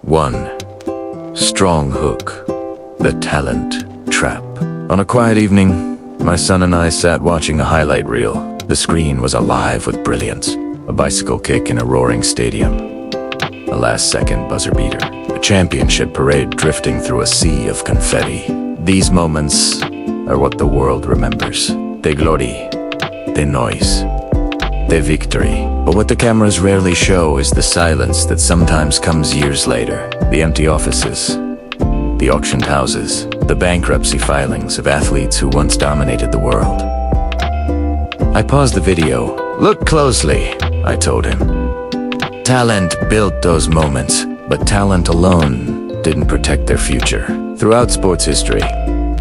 1. Strong hook. The talent trap. On a quiet evening, my son and I sat watching a highlight reel. The screen was alive with brilliance. A bicycle kick in a roaring stadium. A last-second buzzer beater. A championship parade drifting through a sea of confetti. These moments are what the world remembers. De glory, de noise, de victory. But what the cameras rarely show is the silence that sometimes comes years later. The empty offices, the auctioned houses, the bankruptcy filings of athletes who once dominated the world. I paused the video. "Look closely," I told him. Talent built those moments, but talent alone didn't protect their future. Throughout sports history,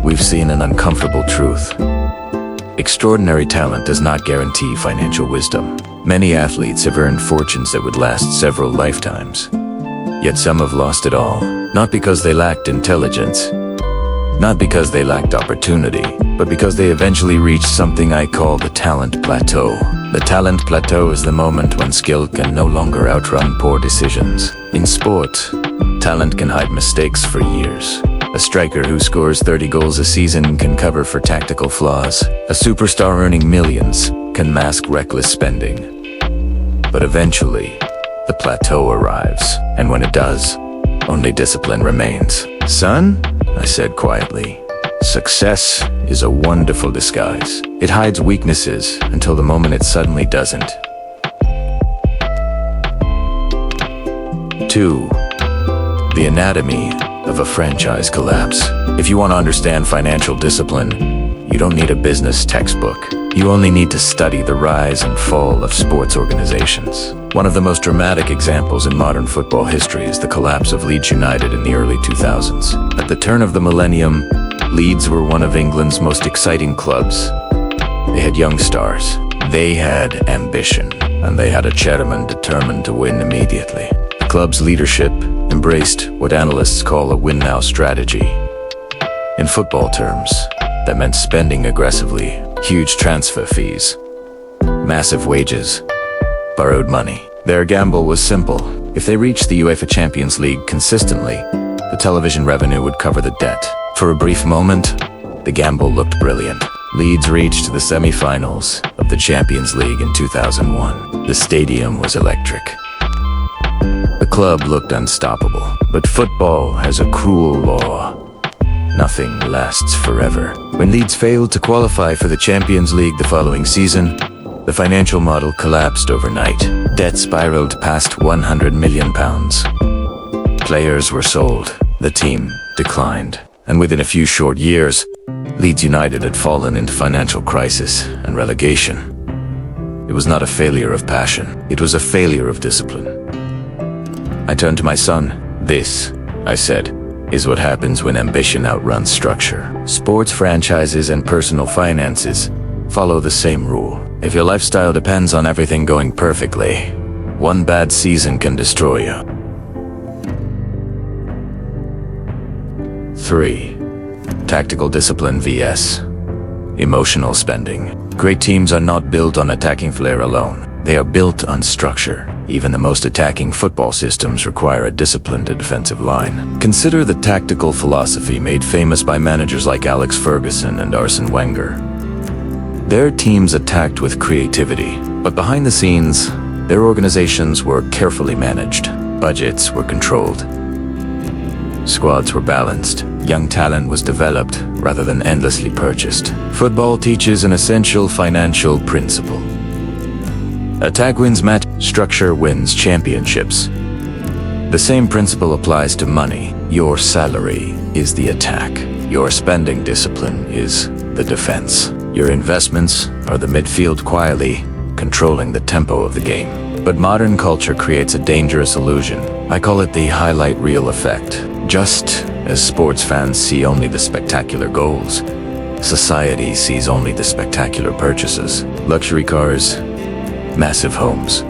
we've seen an uncomfortable truth. Extraordinary talent does not guarantee financial wisdom. Many athletes have earned fortunes that would last several lifetimes. Yet some have lost it all, not because they lacked intelligence, not because they lacked opportunity, but because they eventually reached something I call the talent plateau. The talent plateau is the moment when skill can no longer outrun poor decisions. In sport, talent can hide mistakes for years. A striker who scores 30 goals a season can cover for tactical flaws. A superstar earning millions can mask reckless spending. But eventually, the plateau arrives, and when it does, only discipline remains. "Son," I said quietly, "success is a wonderful disguise. It hides weaknesses until the moment it suddenly doesn't." 2. The anatomy of a franchise collapse. If you want to understand financial discipline, you don't need a business textbook. You only need to study the rise and fall of sports organizations. One of the most dramatic examples in modern football history is the collapse of Leeds United in the early 2000s. At the turn of the millennium, Leeds were one of England's most exciting clubs. They had young stars, they had ambition, and they had a chairman determined to win immediately. The club's leadership embraced what analysts call a win-now strategy. In football terms, that meant spending aggressively, huge transfer fees, massive wages, borrowed money. Their gamble was simple. If they reached the UEFA Champions League consistently, the television revenue would cover the debt. For a brief moment, the gamble looked brilliant. Leeds reached the semi-finals of the Champions League in 2001. The stadium was electric. The club looked unstoppable. But football has a cruel law. Nothing lasts forever. When Leeds failed to qualify for the Champions League the following season, the financial model collapsed overnight. Debt spiraled past £100 million. Players were sold. The team declined. And within a few short years, Leeds United had fallen into financial crisis and relegation. It was not a failure of passion. It was a failure of discipline. I turned to my son. "This," I said, "is what happens when ambition outruns structure." Sports franchises and personal finances follow the same rule. If your lifestyle depends on everything going perfectly, one bad season can destroy you. 3. Tactical discipline vs. emotional spending. Great teams are not built on attacking flair alone. They are built on structure. Even the most attacking football systems require a disciplined defensive line. Consider the tactical philosophy made famous by managers like Alex Ferguson and Arsène Wenger. Their teams attacked with creativity, but behind the scenes, their organizations were carefully managed. Budgets were controlled. Squads were balanced. Young talent was developed rather than endlessly purchased. Football teaches an essential financial principle. Attack wins match, structure wins championships. The same principle applies to money. Your salary is the attack. Your spending discipline is the defense. Your investments are the midfield quietly controlling the tempo of the game. But modern culture creates a dangerous illusion. I call it the highlight reel effect. Just as sports fans see only the spectacular goals, society sees only the spectacular purchases. Luxury cars, massive homes,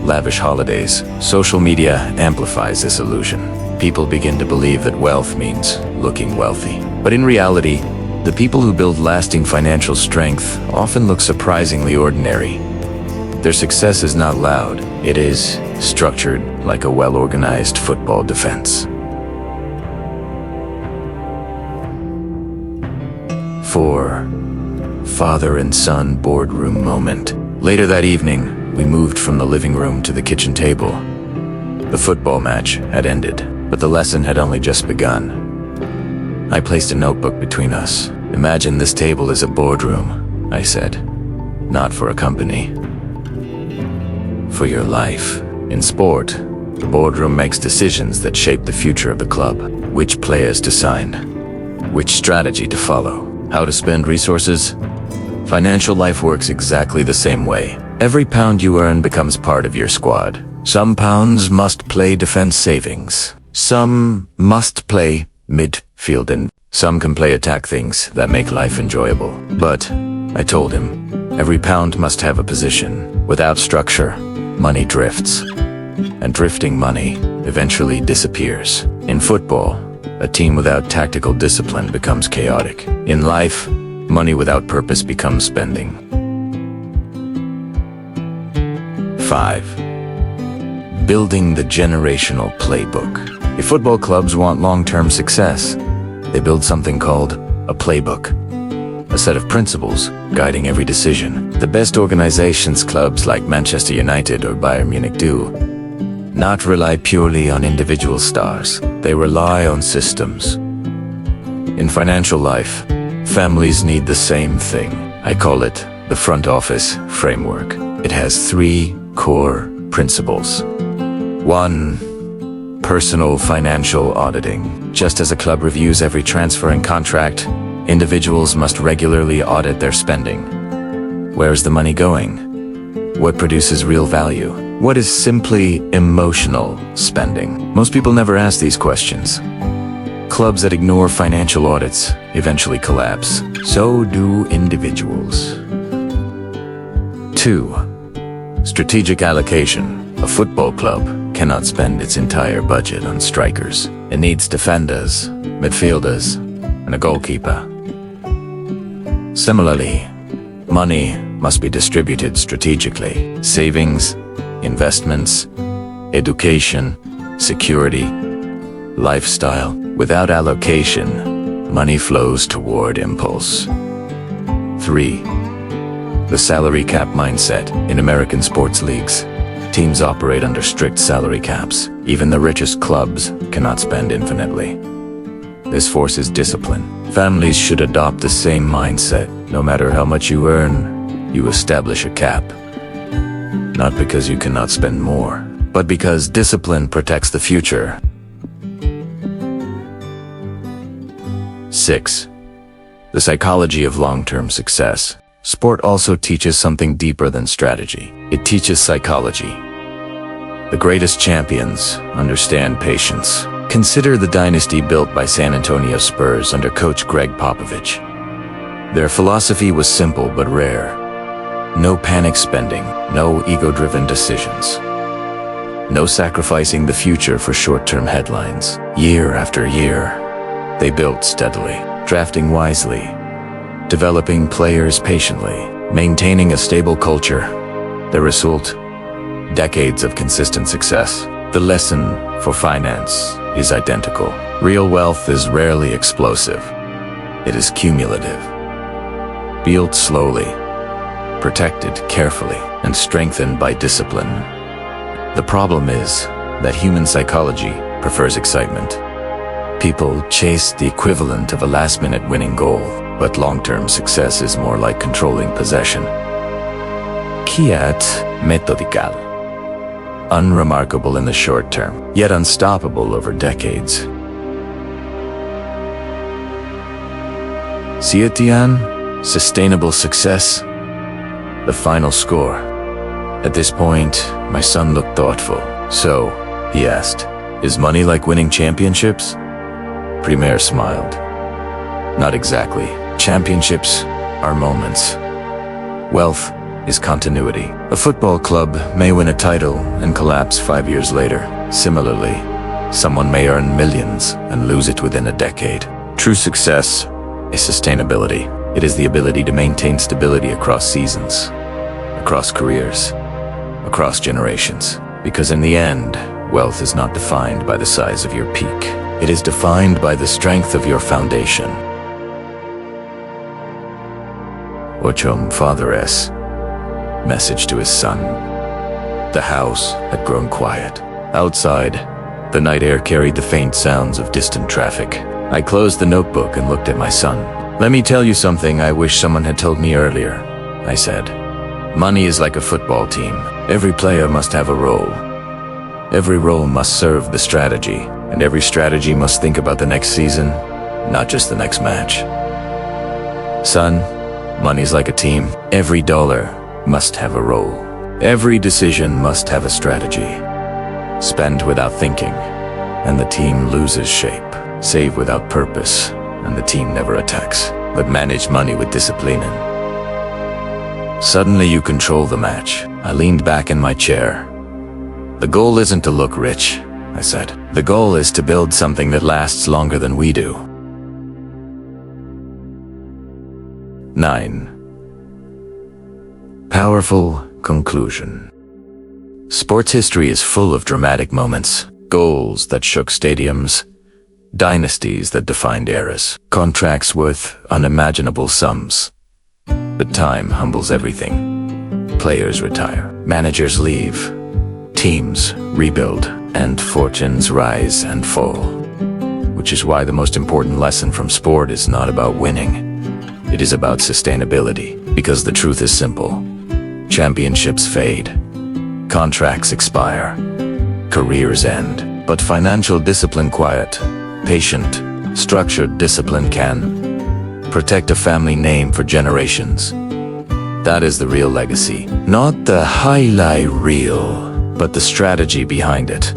lavish holidays. Social media amplifies this illusion. People begin to believe that wealth means looking wealthy. But in reality, the people who build lasting financial strength often look surprisingly ordinary. Their success is not loud, it is structured like a well-organized football defense. 4. Father and son boardroom moment. Later that evening, we moved from the living room to the kitchen table. The football match had ended, but the lesson had only just begun. I placed a notebook between us. "Imagine this table is a boardroom," I said. "Not for a company. For your life." In sport, the boardroom makes decisions that shape the future of the club. Which players to sign, which strategy to follow, how to spend resources. Financial life works exactly the same way. Every pound you earn becomes part of your squad. Some pounds must play defense savings. Some must play midfield, and some can play attack, things that make life enjoyable. But, I told him, every pound must have a position. Without structure, money drifts. And drifting money eventually disappears. In football, a team without tactical discipline becomes chaotic. In life, money without purpose becomes spending. 5. Building the generational playbook. If football clubs want long-term success, they build something called a playbook. A set of principles guiding every decision. The best organizations, clubs like Manchester United or Bayern Munich, do not rely purely on individual stars. They rely on systems. In financial life, families need the same thing. I call it the front office framework. It has 3 core principles. 1. Personal financial auditing. Just as a club reviews every transfer and contract, individuals must regularly audit their spending. Where's the money going? What produces real value? What is simply emotional spending? Most people never ask these questions. Clubs that ignore financial audits eventually collapse. So do individuals. 2. Strategic allocation. A football club cannot spend its entire budget on strikers. It needs defenders, midfielders, and a goalkeeper. Similarly, money must be distributed strategically. Savings, investments, education, security, lifestyle. Without allocation, money flows toward impulse. 3. The salary cap mindset. In American sports leagues, teams operate under strict salary caps. Even the richest clubs cannot spend infinitely. This forces discipline. Families should adopt the same mindset. No matter how much you earn, you establish a cap. Not because you cannot spend more, but because discipline protects the future. 6. The psychology of long-term success. Sport also teaches something deeper than strategy. It teaches psychology. The greatest champions understand patience. Consider the dynasty built by San Antonio Spurs under coach Greg Popovich. Their philosophy was simple but rare. No panic spending, no ego-driven decisions. No sacrificing the future for short-term headlines. Year after year, they built steadily, drafting wisely, developing players patiently, maintaining a stable culture. The result? Decades of consistent success. The lesson for finance is identical. Real wealth is rarely explosive. It is cumulative. Built slowly, protected carefully, and strengthened by discipline. The problem is that human psychology prefers excitement. People chase the equivalent of a last-minute winning goal, but long-term success is more like controlling possession. Quiet methodical. Unremarkable in the short term, yet unstoppable over decades. Sietian, sustainable success. The final score. At this point, my son looked thoughtful. So, he asked, is money like winning championships? Primaire smiled. Not exactly. Championships are moments. Wealth is continuity. A football club may win a title and collapse 5 years later. Similarly, someone may earn millions and lose it within a decade. True success is sustainability. It is the ability to maintain stability across seasons, across careers, across generations. Because in the end, wealth is not defined by the size of your peak. It is defined by the strength of your foundation. Ochum Father S. Message to his son. The house had grown quiet. Outside, the night air carried the faint sounds of distant traffic. I closed the notebook and looked at my son. "Let me tell you something I wish someone had told me earlier," I said. "Money is like a football team. Every player must have a role. Every role must serve the strategy, and every strategy must think about the next season, not just the next match. Son, money's like a team. Every dollar must have a role. Every decision must have a strategy. Spend without thinking, and the team loses shape. Save without purpose, and the team never attacks. But manage money with discipline. Suddenly you control the match." I leaned back in my chair. "The goal isn't to look rich," I said. "The goal is to build something that lasts longer than we do." 9. Powerful conclusion. Sports history is full of dramatic moments, goals that shook stadiums, dynasties that defined eras, contracts worth unimaginable sums. But time humbles everything. Players retire, managers leave, teams rebuild, and fortunes rise and fall. Which is why the most important lesson from sport is not about winning. It is about sustainability, because the truth is simple. Championships fade, contracts expire, careers end, but financial discipline, quiet, patient, structured discipline can protect a family name for generations. That is the real legacy, not the highlight reel, but the strategy behind it.